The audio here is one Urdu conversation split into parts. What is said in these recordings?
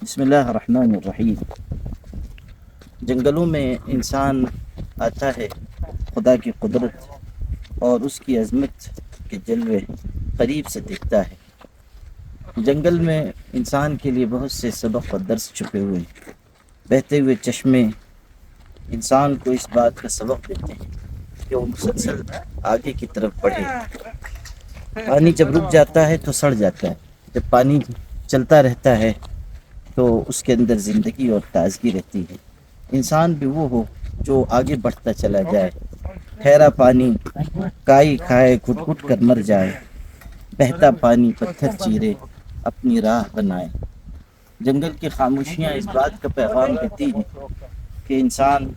بسم اللہ الرحمن الرحیم۔ جنگلوں میں انسان آتا ہے خدا کی قدرت اور اس کی عظمت کے جلوے قریب سے دیکھتا ہے۔ جنگل میں انسان کے لیے بہت سے سبق اور درس چھپے ہوئے ہیں۔ بہتے ہوئے چشمے انسان کو اس بات کا سبق دیتے ہیں کہ وہ مسلسل آگے کی طرف بڑھے۔ پانی جب رک جاتا ہے تو سڑ جاتا ہے، جب پانی چلتا رہتا ہے تو اس کے اندر زندگی اور تازگی رہتی ہے۔ انسان بھی وہ ہو جو آگے بڑھتا چلا جائے، ٹھہرا پانی کائی کھائے گھٹ گھٹ کر مر جائے، بہتا پانی پتھر چیرے اپنی راہ بنائے۔ جنگل کی خاموشیاں اس بات کا پیغام دیتی ہیں کہ انسان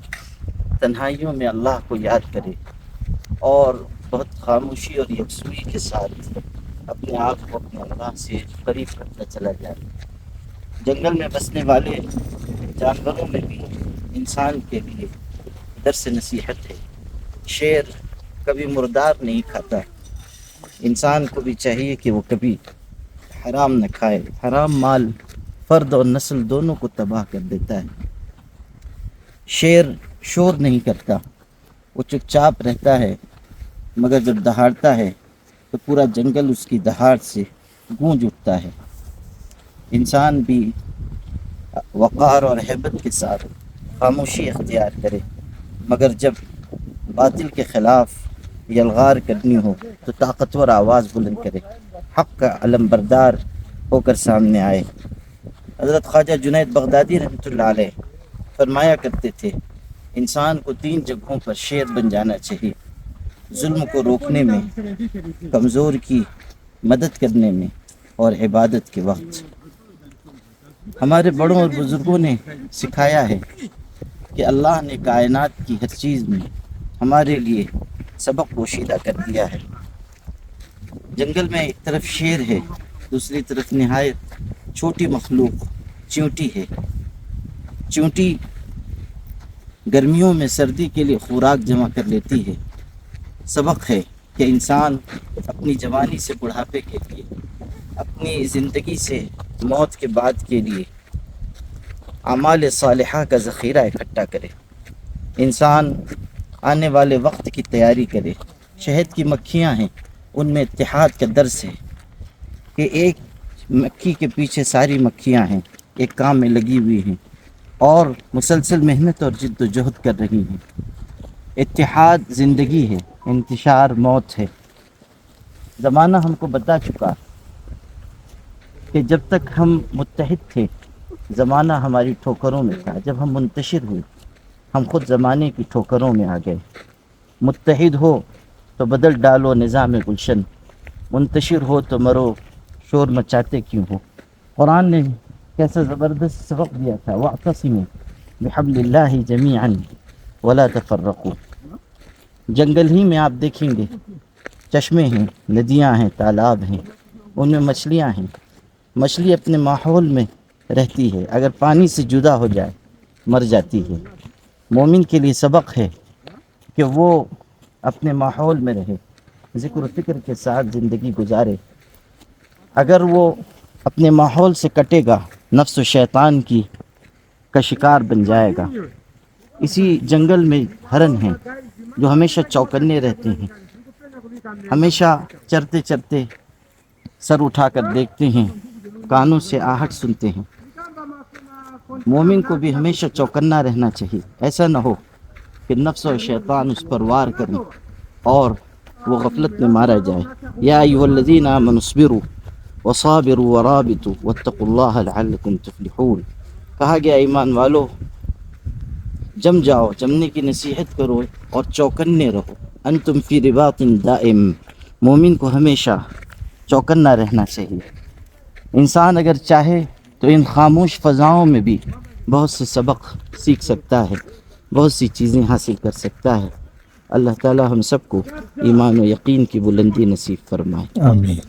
تنہائیوں میں اللہ کو یاد کرے اور بہت خاموشی اور یکسوئی کے ساتھ اپنے آپ کو اپنے اللہ سے قریب کرتا چلا جائے۔ جنگل میں بسنے والے جانوروں میں بھی انسان کے لیے درس نصیحت ہے۔ شیر کبھی مردار نہیں کھاتا، انسان کو بھی چاہیے کہ وہ کبھی حرام نہ کھائے۔ حرام مال فرد اور نسل دونوں کو تباہ کر دیتا ہے۔ شیر شور نہیں کرتا، وہ چپ چاپ رہتا ہے، مگر جب دہاڑتا ہے تو پورا جنگل اس کی دہاڑ سے گونج اٹھتا ہے۔ انسان بھی وقار اور ہیبت کے ساتھ خاموشی اختیار کرے، مگر جب باطل کے خلاف یلغار کرنی ہو تو طاقتور آواز بلند کرے، حق کا علم بردار ہو کر سامنے آئے۔ حضرت خواجہ جنید بغدادی رحمۃ اللہ علیہ فرمایا کرتے تھے، انسان کو 3 جگہوں پر شیر بن جانا چاہیے: ظلم کو روکنے میں، کمزور کی مدد کرنے میں، اور عبادت کے وقت۔ ہمارے بڑوں اور بزرگوں نے سکھایا ہے کہ اللہ نے کائنات کی ہر چیز میں ہمارے لیے سبق پوشیدہ کر دیا ہے۔ جنگل میں ایک طرف شیر ہے، دوسری طرف نہایت چھوٹی مخلوق چیونٹی ہے۔ چیونٹی گرمیوں میں سردی کے لیے خوراک جمع کر لیتی ہے۔ سبق ہے کہ انسان اپنی جوانی سے بڑھاپے کے لیے، اپنی زندگی سے موت کے بعد کے لیے اعمال صالحہ کا ذخیرہ اکٹھا کرے۔ انسان آنے والے وقت کی تیاری کرے۔ شہد کی مکھیاں ہیں، ان میں اتحاد کا درس ہے کہ ایک مکھی کے پیچھے ساری مکھیاں ہیں، ایک کام میں لگی ہوئی ہیں اور مسلسل محنت اور جد و جہد کر رہی ہیں۔ اتحاد زندگی ہے، انتشار موت ہے۔ زمانہ ہم کو بتا چکا کہ جب تک ہم متحد تھے زمانہ ہماری ٹھوکروں میں تھا، جب ہم منتشر ہوئے ہم خود زمانے کی ٹھوکروں میں آ گئے۔ متحد ہو تو بدل ڈالو نظام گلشن، منتشر ہو تو مرو شور مچاتے کیوں ہو۔ قرآن نے کیسا زبردست سبق دیا تھا، وَاعْتَصِمُوا بِحَبْلِ اللَّهِ جَمِيعًا وَلَا تَفَرَّقُوا۔ جنگل ہی میں آپ دیکھیں گے چشمے ہیں، ندیاں ہیں، تالاب ہیں، ان میں مچھلیاں ہیں۔ مچھلی اپنے ماحول میں رہتی ہے، اگر پانی سے جدا ہو جائے مر جاتی ہے۔ مومن کے لیے سبق ہے کہ وہ اپنے ماحول میں رہے، ذکر و فکر کے ساتھ زندگی گزارے۔ اگر وہ اپنے ماحول سے کٹے گا نفس و شیطان کا شکار بن جائے گا۔ اسی جنگل میں ہرن ہیں جو ہمیشہ چوکنے رہتے ہیں، ہمیشہ چرتے چرتے سر اٹھا کر دیکھتے ہیں، کانوں سے آہٹ سنتے ہیں۔ مومن کو بھی ہمیشہ چوکنا رہنا چاہیے، ایسا نہ ہو کہ نفس و شیطان اس پر وار کریں اور وہ غفلت میں مارا جائے۔ یا ایھا الذین آمنوا اصبروا وصابروا ورابطوا واتقوا اللہ لعلکم تفلحون۔ کہا گیا ایمان والو جم جاؤ، جمنے کی نصیحت کرو اور چوکنے رہو۔ انتم فی رباط دائم، مومن کو ہمیشہ چوکنا رہنا چاہیے۔ انسان اگر چاہے تو ان خاموش فضاؤں میں بھی بہت سے سبق سیکھ سکتا ہے، بہت سی چیزیں حاصل کر سکتا ہے۔ اللہ تعالی ہم سب کو ایمان و یقین کی بلندی نصیب فرمائے، آمین۔